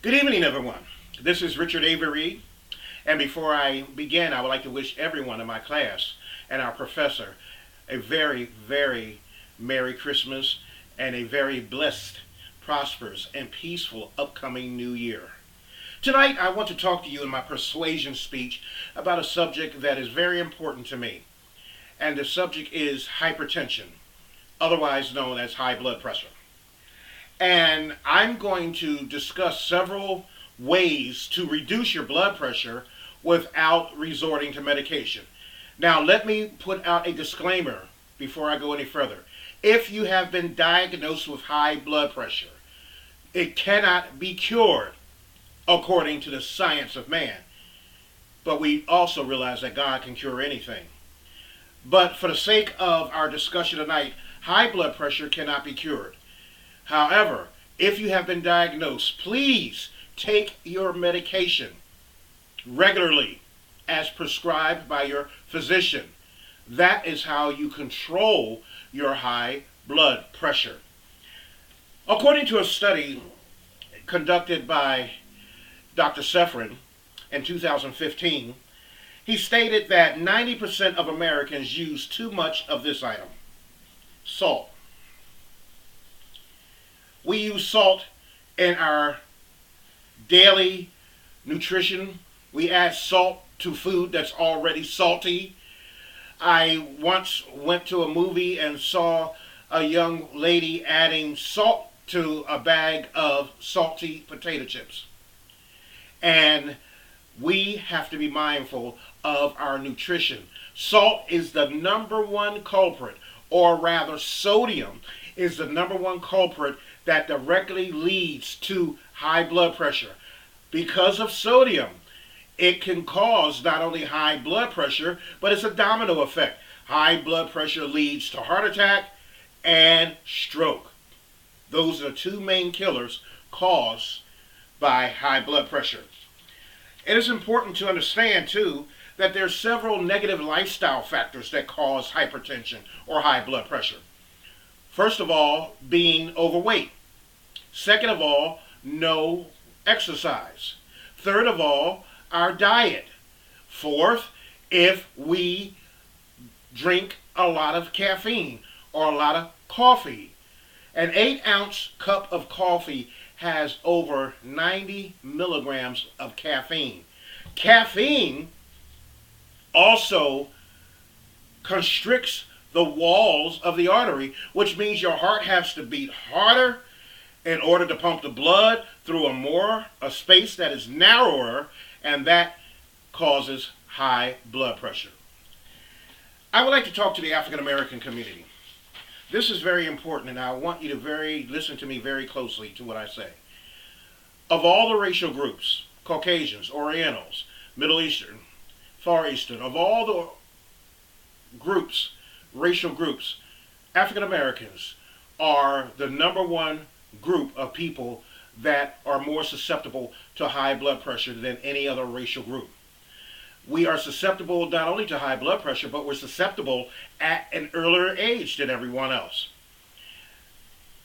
Good evening, everyone. This is Richard Avery, and before I begin, I would like to wish everyone in my class and our professor a very, very Merry Christmas and a very blessed, prosperous, and peaceful upcoming new year. Tonight, I want to talk to you in my persuasion speech about a subject that is very important to me, and the subject is hypertension, otherwise known as high blood pressure. And I'm going to discuss several ways to reduce your blood pressure without resorting to medication. Now, let me put out a disclaimer before I go any further. If you have been diagnosed with high blood pressure, it cannot be cured according to the science of man. But we also realize that God can cure anything. But for the sake of our discussion tonight, high blood pressure cannot be cured. However, if you have been diagnosed, please take your medication regularly as prescribed by your physician. That is how you control your high blood pressure. According to a study conducted by Dr. Sefrin in 2015, he stated that 90% of Americans use too much of this item, salt. We use salt in our daily nutrition. We add salt to food that's already salty. I once went to a movie and saw a young lady adding salt to a bag of salty potato chips. And we have to be mindful of our nutrition. Salt is the number one culprit, or rather sodium is the number one culprit that directly leads to high blood pressure. Because of sodium, it can cause not only high blood pressure, but it's a domino effect. High blood pressure leads to heart attack and stroke. Those are the two main killers caused by high blood pressure. It is important to understand, too, that there are several negative lifestyle factors that cause hypertension or high blood pressure. First of all, being overweight. Second of all, no exercise. Third of all, our diet. Fourth, if we drink a lot of caffeine or a lot of coffee. An 8-ounce cup of coffee has over 90 milligrams of caffeine. Caffeine also constricts the walls of the artery, which means your heart has to beat harder in order to pump the blood through a space that is narrower, and that causes high blood pressure. I would like to talk to the African American community. This is very important, and I want you to listen to me very closely to what I say. Of all the racial groups, Caucasians, Orientals, Middle Eastern, Far Eastern, of all the racial groups, African Americans are the number one group of people that are more susceptible to high blood pressure than any other racial group. We are susceptible not only to high blood pressure, but we're susceptible at an earlier age than everyone else.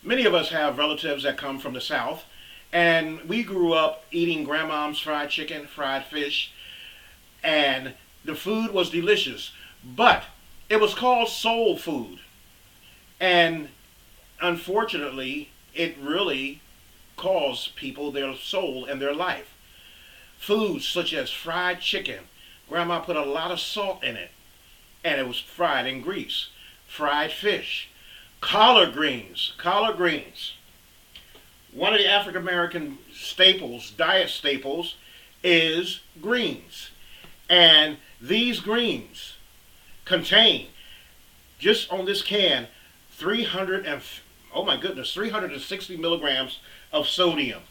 Many of us have relatives that come from the South, and we grew up eating grandmom's fried chicken, fried fish, and the food was delicious, but it was called soul food. And unfortunately, it really cost people their soul and their life. Foods such as fried chicken, grandma put a lot of salt in it, and it was fried in grease. Fried fish, collard greens. One of the African American staples, diet staples, is greens. And these greens contain, just on this can, 360 milligrams of sodium.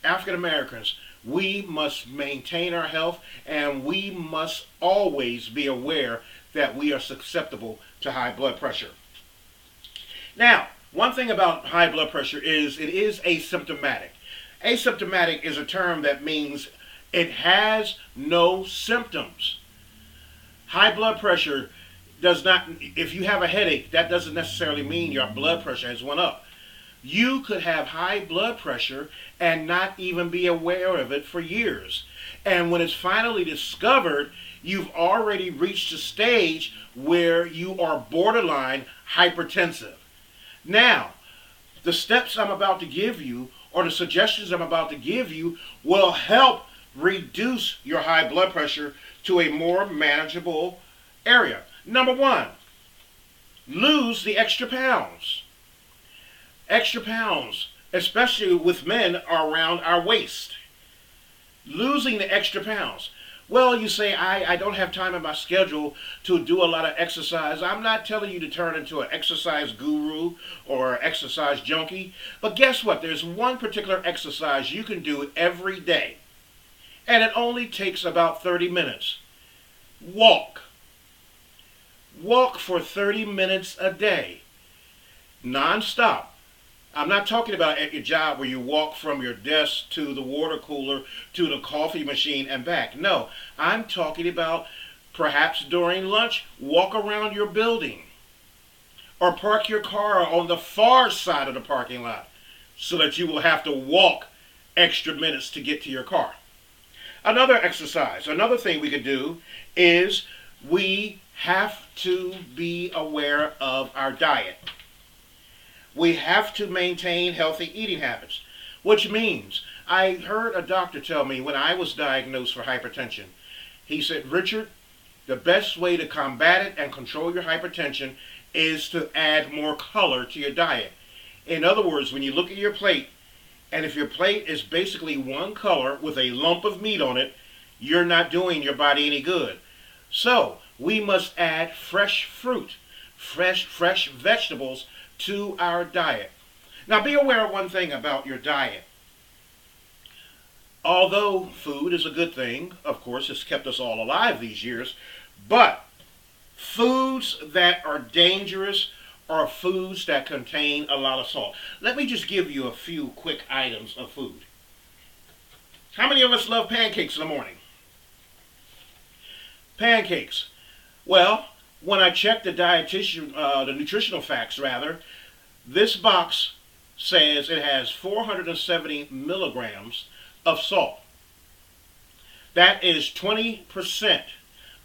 African Americans, we must maintain our health, and we must always be aware that we are susceptible to high blood pressure. Now, one thing about high blood pressure is it is asymptomatic. Asymptomatic is a term that means it has no symptoms. High blood pressure does not, if you have a headache, that doesn't necessarily mean your blood pressure has went up. You could have high blood pressure and not even be aware of it for years. And when it's finally discovered, you've already reached a stage where you are borderline hypertensive. Now, the steps I'm about to give you, or the suggestions I'm about to give you, will help reduce your high blood pressure to a more manageable area. Number one, lose the extra pounds. Extra pounds, especially with men, are around our waist. Losing the extra pounds. Well, you say, I don't have time in my schedule to do a lot of exercise. I'm not telling you to turn into an exercise guru or an exercise junkie. But guess what? There's one particular exercise you can do every day. And it only takes about 30 minutes. Walk. Walk for 30 minutes a day. Non-stop. I'm not talking about at your job where you walk from your desk to the water cooler to the coffee machine and back. No, I'm talking about perhaps during lunch, walk around your building or park your car on the far side of the parking lot so that you will have to walk extra minutes to get to your car. Another exercise, another thing we could do is we have to be aware of our diet. We have to maintain healthy eating habits, which means I heard a doctor tell me when I was diagnosed for hypertension, he said, Richard, the best way to combat it and control your hypertension is to add more color to your diet. In other words, when you look at your plate, and if your plate is basically one color with a lump of meat on it, you're not doing your body any good. So we must add fresh fruit, fresh vegetables to our diet. Now be aware of one thing about your diet. Although food is a good thing, of course, it's kept us all alive these years, but foods that are dangerous are foods that contain a lot of salt. Let me just give you a few quick items of food. How many of us love pancakes in the morning? Pancakes. Well, when I checked the nutritional facts rather, this box says it has 470 milligrams of salt. That is 20%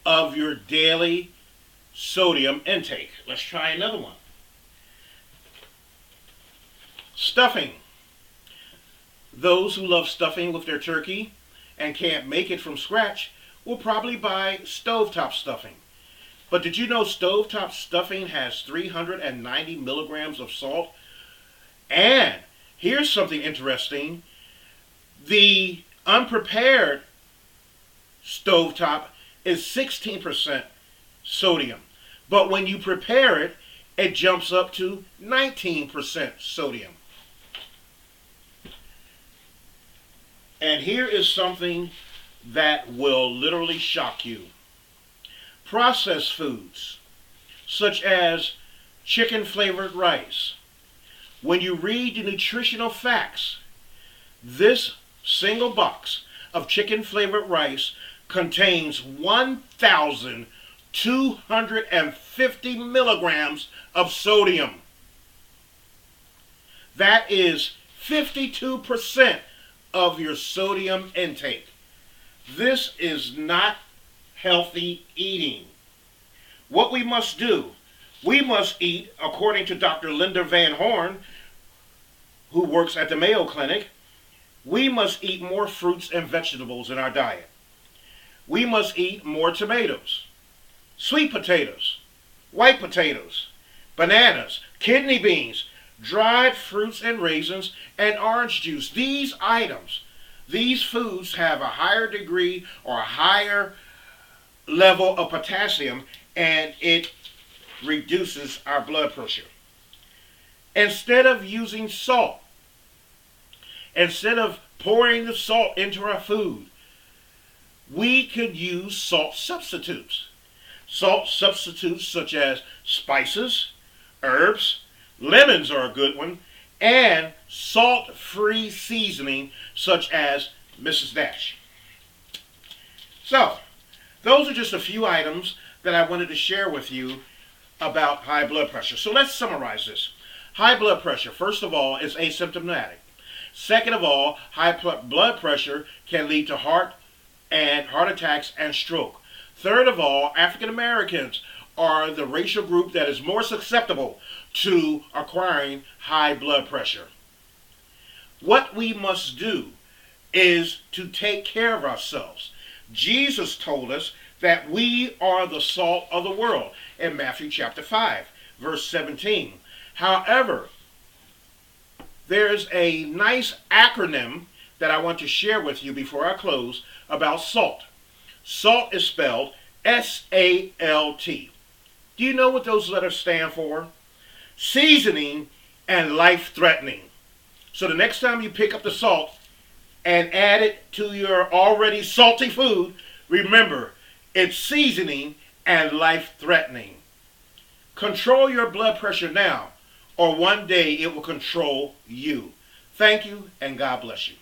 of your daily sodium intake. Let's try another one. Stuffing. Those who love stuffing with their turkey and can't make it from scratch will probably buy stovetop stuffing. But did you know stovetop stuffing has 390 milligrams of salt? And here's something interesting. The unprepared stovetop is 16% sodium. But when you prepare it, it jumps up to 19% sodium. And here is something that will literally shock you. Processed foods, such as chicken flavored rice. When you read the nutritional facts, this single box of chicken flavored rice contains 1,250 milligrams of sodium. That is 52% of your sodium intake. This is not healthy eating. What we must do, we must eat, according to Dr. Linda Van Horn, who works at the Mayo Clinic, we must eat more fruits and vegetables in our diet. We must eat more tomatoes, sweet potatoes, white potatoes, bananas, kidney beans, dried fruits and raisins, and orange juice. These items, these foods have a higher degree or a higher level of potassium, and it reduces our blood pressure. Instead of using salt, instead of pouring the salt into our food, we could use salt substitutes. Salt substitutes such as spices, herbs, lemons are a good one, and salt-free seasoning such as Mrs. Dash. So, those are just a few items that I wanted to share with you about high blood pressure. So let's summarize this. High blood pressure, first of all, is asymptomatic. Second of all, high blood pressure can lead to heart attacks and stroke. Third of all, African Americans are the racial group that is more susceptible to acquiring high blood pressure. What we must do is to take care of ourselves. Jesus told us that we are the salt of the world in Matthew chapter 5, verse 17. However, there's a nice acronym that I want to share with you before I close about SALT. SALT is spelled S-A-L-T. Do you know what those letters stand for? Seasoning and life-threatening. So the next time you pick up the salt and add it to your already salty food, remember, it's seasoning and life-threatening. Control your blood pressure now, or one day it will control you. Thank you, and God bless you.